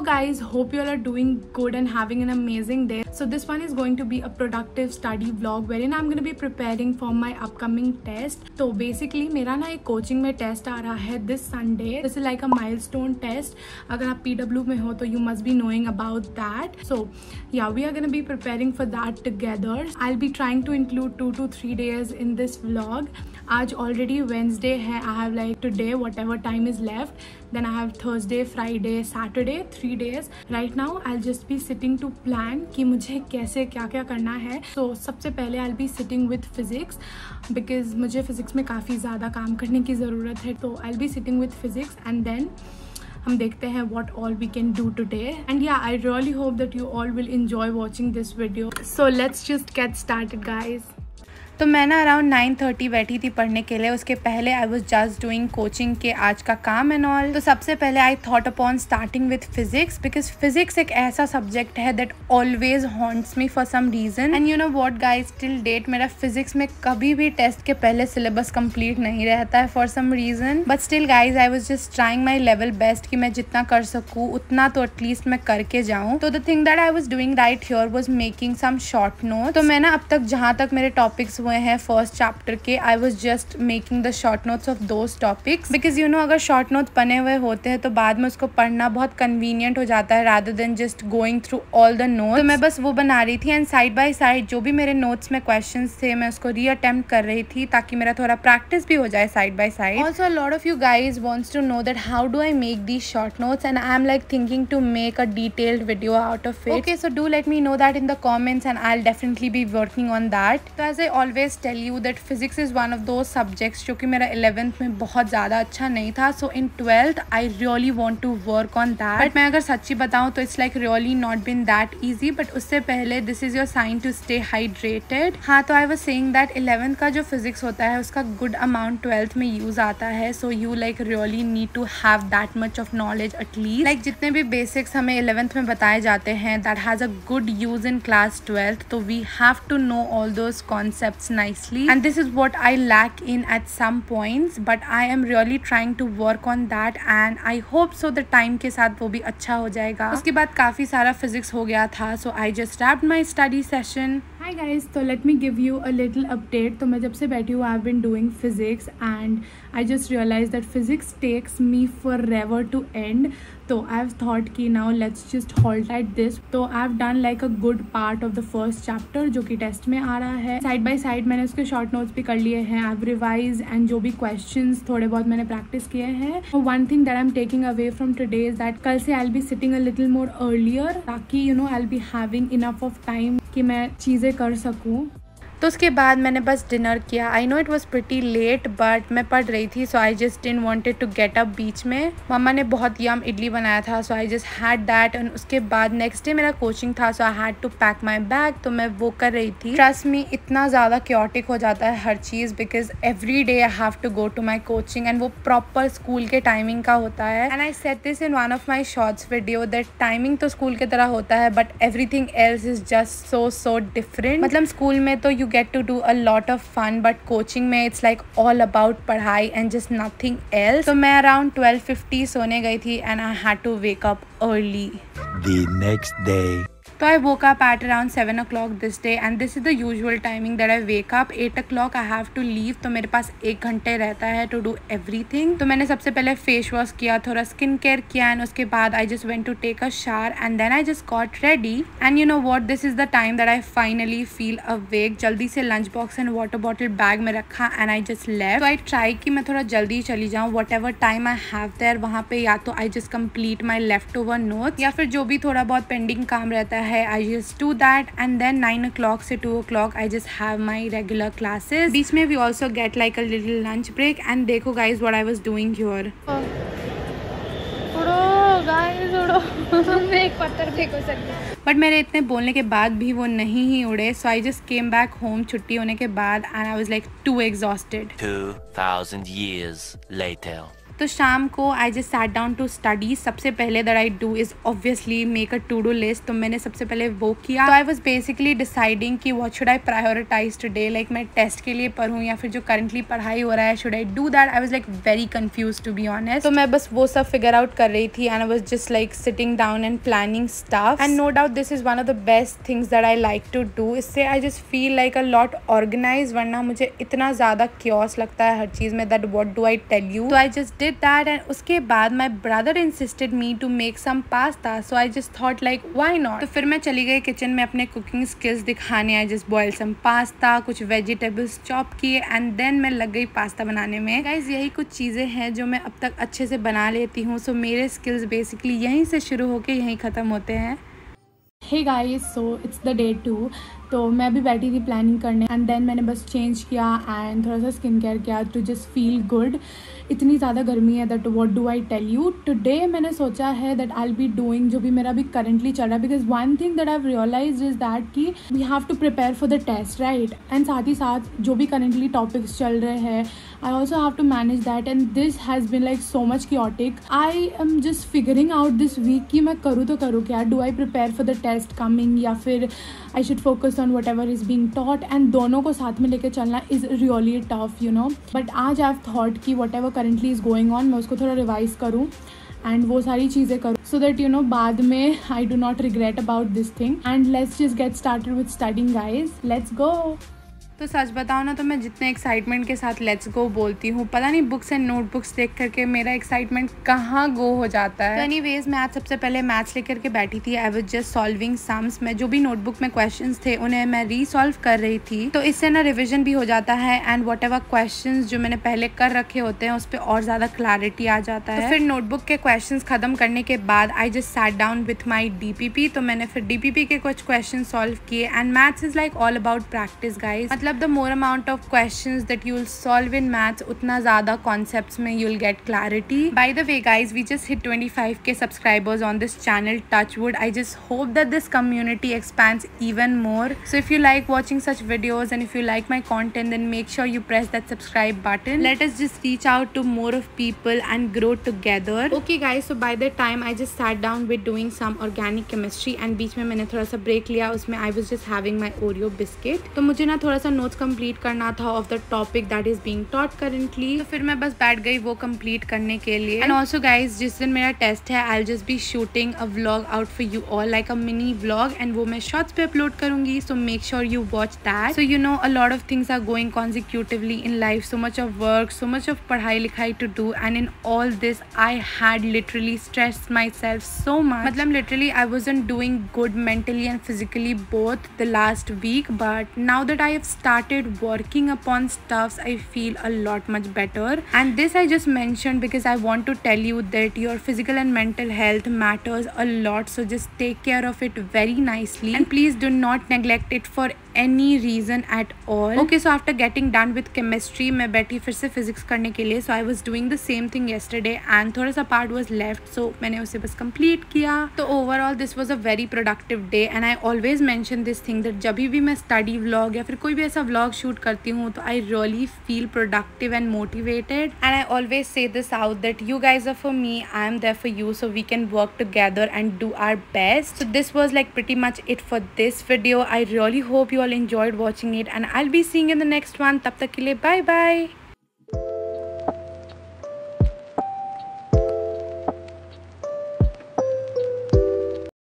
Guys, hope you all are doing good and having an amazing day. So this one is going to be a productive study vlog wherein I'm going to be preparing for my upcoming test. So basically मेरा ना एक coaching में test आ रहा है this Sunday. This is like a milestone test. अगर आप PW में हो तो you must be knowing about that. So yeah, we are going to be preparing for that together. I'll be trying to include 2 to 3 days in this vlog. आज already Wednesday है. I have like today whatever time is left. Then I have Thursday, Friday, Saturday, 3 days. Right now I'll just be sitting to plan कि मुझे कैसे क्या क्या करना है. So सबसे पहले I'll be sitting with physics because मुझे physics में काफ़ी ज़्यादा काम करने की ज़रूरत है. तो I'll be sitting with physics and then हम देखते हैं what all we can do today. And yeah, I really hope that you all will enjoy watching this video. So let's just get started, guys. तो मैं ना around 9:30 बैठी थी पढ़ने के लिए. उसके पहले I was just doing coaching के आज का काम एंड ऑल. तो सबसे पहले I thought upon starting with physics because physics एक ऐसा सब्जेक्ट है that always haunts me for some reason. And you know what guys, till date मेरा फिजिक्स में कभी भी टेस्ट के पहले सिलेबस कंप्लीट नहीं रहता है for some reason. But still guys I was just trying my level best कि मैं जितना कर सकूँ उतना तो एटलीस्ट मैं करके जाऊँ. तो the thing that I was doing right here was making some short note. तो मैं ना अब तक जहाँ तक मेरे टॉपिक्स हुए हैं फर्स्ट चैप्टर के, आई was just making the short notes of those topics because you know अगर शॉर्ट नोट्स बने हुए होते हैं तो बाद में उसको पढ़ना बहुत कन्वीनियंट हो जाता है rather than just going through all the notes. तो मैं बस वो बना रही थी एंड साइड बाय साइड जो भी मेरे नोट्स में क्वेश्चंस थे मैं उसको रीअटेम्प्ट कर रही थी ताकि मेरा थोड़ा प्रैक्टिस भी हो जाए side by side. Also a lot of you guys wants to know that how do I make these short notes and I am like thinking to make a detailed video out of it. Okay, so do let me know that in the comments and I will definitely be working on that. तो as I always tell you that physics is one of those subjects जो कि मेरा 11th में बहुत ज़्यादा अच्छा नहीं था. So in 12th I really want to work on that. But मैं अगर सच्ची बताऊँ तो it's like really not been that easy. But उससे पहले this is your sign to stay hydrated. हाँ, तो I was saying that 11th का जो फिजिक्स होता है उसका गुड अमाउंट 12th में यूज़ आता है. So you like really need to have that much of knowledge at least. Like जितने भी बेसिक्स हमें 11th में बताए जाते हैं that has a good use in class 12th. तो we have to know all those concepts nicely and this is what I lack in at some points, but I am really trying to work on that and I hope so the time के साथ वो भी अच्छा हो जाएगा. उसके बाद काफ़ी सारा फिजिक्स हो गया था. So I just wrapped my study session. Hi guys, so let me give you a little update. तो मैं जब से बैठी हूँ I've been doing physics and I just realized that physics takes me forever to end. तो I've thought कि now let's just halt at this. तो I've done like a good part of the first chapter जो कि test में आ रहा है. Side by side मैंने उसके शॉर्ट नोट्स भी कर लिए हैं. I've revised and जो भी questions थोड़े बहुत मैंने प्रैक्टिस किए हैं. One thing that I'm taking away from today is that कल से I'll be sitting a little more earlier ताकि you know I'll be having enough of time कि मैं चीज़ें कर सकूँ. तो उसके बाद मैंने बस डिनर किया. I know it was pretty late but मैं पढ़ रही थी so I just didn't wanted to get up. बीच में मम्मा ने बहुत यम इडली बनाया था so I just had that. And उसके बाद नेक्स्ट डे मेरा कोचिंग था so I had to pack my bag. तो मैं वो कर रही थी. ट्रस्ट मी इतना ज़्यादा क्योटिक हो जाता है हर चीज़ because every day I have to go to my coaching and वो प्रॉपर स्कूल के टाइमिंग का होता है. And I said this in one of my shorts video that timing तो स्कूल की तरह होता है but everything else is just so different. मतलब स्कूल में तो you get to do a lot of fun but coaching में it's like all about पढ़ाई and just nothing else. तो मैं around 12:50 सोने गई थी and I had to wake up early. The next day. So I woke up at around 7 o'clock this day and this is the usual timing that I wake up. 8 o'clock I have to leave. तो मेरे पास 1 घंटे रहता है to do everything. तो मैंने सबसे पहले face wash किया, थोड़ा स्किन केयर किया and उसके बाद I just went to take a shower and then I just got ready. And you know what? This is the time that I finally feel awake. जल्दी से lunch box and water bottle bag में रखा and I just left. So I try कि मैं थोड़ा जल्दी चली जाऊँ. Whatever time I have there वहाँ पे या तो I just complete my leftover notes या फिर जो भी थोड़ा बहुत pending काम रहता है I just do that and then 9 o'clock से 2 o'clock I just have my regular classes. बीच में we also get like a little lunch break and देखो guys what I was doing here. Guys उड़ो। मैं एक पत्थर फेंको सकती। बट मेरे इतने बोलने के बाद भी वो नहीं ही उड़े, so I just came back home छुट्टी होने के बाद and I was like too exhausted. 2000 years later. तो शाम को I just sat down to study. सबसे पहले that I do is obviously make a to do list. तो मैंने सबसे पहले वो किया। तो आई वॉज बेसिकली डिसाइडिंग कि what should I prioritise today, like मैं टेस्ट के लिए पढ़ूँ या फिर जो करंटली पढ़ाई हो रहा है should I do that. I was like very confuse to be honest. तो मैं बस वो सब फिगर आउट कर रही थी and I was just like sitting down and planning stuff. And no doubt this is one of the best things that I like to do. इससे I just feel like a lot organise, वरना मुझे इतना ज़्यादा chaos लगता है हर चीज़ में that what do I tell you. तो I just did that and उसके बाद my brother insisted me to make some pasta, so I just thought like why not. तो फिर मैं चली गई किचन में अपने कुकिंग स्किल्स दिखाने। I just boil some pasta, कुछ वेजिटेबल्स चॉप किए एंड देन मैं लग गई पास्ता बनाने में। गाइज यही कुछ चीज़ें हैं जो मैं अब तक अच्छे से बना लेती हूँ। सो मेरे स्किल्स बेसिकली यहीं से शुरू होकर यहीं ख़त्म होते हैं। Hey guys, so it's the day 2। तो मैं भी बैठी थी प्लानिंग करने एंड देन मैंने बस चेंज किया एंड थोड़ा सा स्किन केयर किया टू जस्ट फील गुड। इतनी ज़्यादा गर्मी है that what do I tell you. Today मैंने सोचा है that I will be doing जो भी मेरा भी करंटली चल रहा है, because one thing that I have realised is that कि we have to prepare for the test, right. And साथ ही साथ जो भी करंटली टॉपिक्स चल रहे हैं I also have to manage that and this has been like so much chaotic. I am just figuring out this week कि मैं करूँ तो करूँ क्या। Do I prepare for the test coming या फिर I should focus on whatever is being taught, and दोनों को साथ में लेकर चलना is really tough, you know. But आज आई हैव थॉट कि whatever currently is going on मैं उसको थोड़ा रिवाइज करूँ एंड वो सारी चीज़ें करूँ सो दैट यू नो बाद में I do not regret about this thing. And let's just get started with studying guys, let's go. तो सच बताओ ना तो मैं जितने एक्साइटमेंट के साथ लेट्स गो बोलती हूँ, पता नहीं बुक्स एंड नोटबुक्स देख करके मेरा एक्साइटमेंट कहाँ गो हो जाता है। तो एनीवेज मैं आज सबसे पहले मैथ्स लेकर के बैठी थी। I was just solving sums. मैं जो भी नोटबुक में क्वेश्चंस थे उन्हें मैं रीसॉल्व कर रही थी। तो इससे ना रिविजन भी हो जाता है एंड वट एवर क्वेश्चंस जो मैंने पहले कर रखे होते हैं उस पर और ज़्यादा क्लैरिटी आ जाता है। तो फिर नोटबुक के क्वेश्चन खत्म करने के बाद I just sat down with my DPP। तो मैंने फिर DPP के कुछ क्वेश्चन सॉल्व किए and maths is like all about practice guys. मतलब the more amount of questions that you'll solve in maths, उतना ज़्यादा concepts में you'll get clarity. By the way guys, we just hit 25k subscribers on this channel, touch wood. I just hope that this community expands even more. So if you like watching such videos and if you like my content, then make sure you press that subscribe button. Let us just reach out to more of people and grow together. Okay guys, so by the time I just sat down with doing some organic chemistry and बीच में मैंने थोड़ा सा break लिया, उसमें I was just having my Oreo biscuit. तो मुझे ना थोड़ा सा notes complete करना था of the topic that is being taught currently. तो फिर मैं बस बैठ गई वो कंप्लीट करने के लिए। एंड ऑल्सो गाइज जिस दिन मेरा टेस्ट है I will just be shooting a vlog out for you all, like a mini vlog, and वो मैं शॉर्ट्स पे अपलोड करूंगी। So make sure you watch that. So you know a lot of things are going consecutively in life, so much of work, so much of पढ़ाई लिखाई to do, and in all this I had literally stressed myself so much. मतलब literally I wasn't doing good mentally and physically both the last week, but now that I have started working upon stuffs I feel a lot much better. And this I just mentioned because I want to tell you that your physical and mental health matters a lot, so just take care of it very nicely and please do not neglect it for any reason at all. Okay, so after getting done with chemistry मैं बैठी फिर से physics करने के लिए. So I was doing the same thing yesterday and थोड़ा सा part was left, so मैंने उसे बस complete किया. तो overall this was a very productive day and I always mention this thing that जब भी मैं study vlog या फिर कोई भी ऐसा vlog shoot करती हूँ तो I really feel productive and motivated, and I always say this out that you guys are for me, I am there for you, so we can work together and do our best. So this was like pretty much it for this video. I really hope you all enjoyed watching it and I'll be seeing you in the next one. तब तक के लिए bye bye.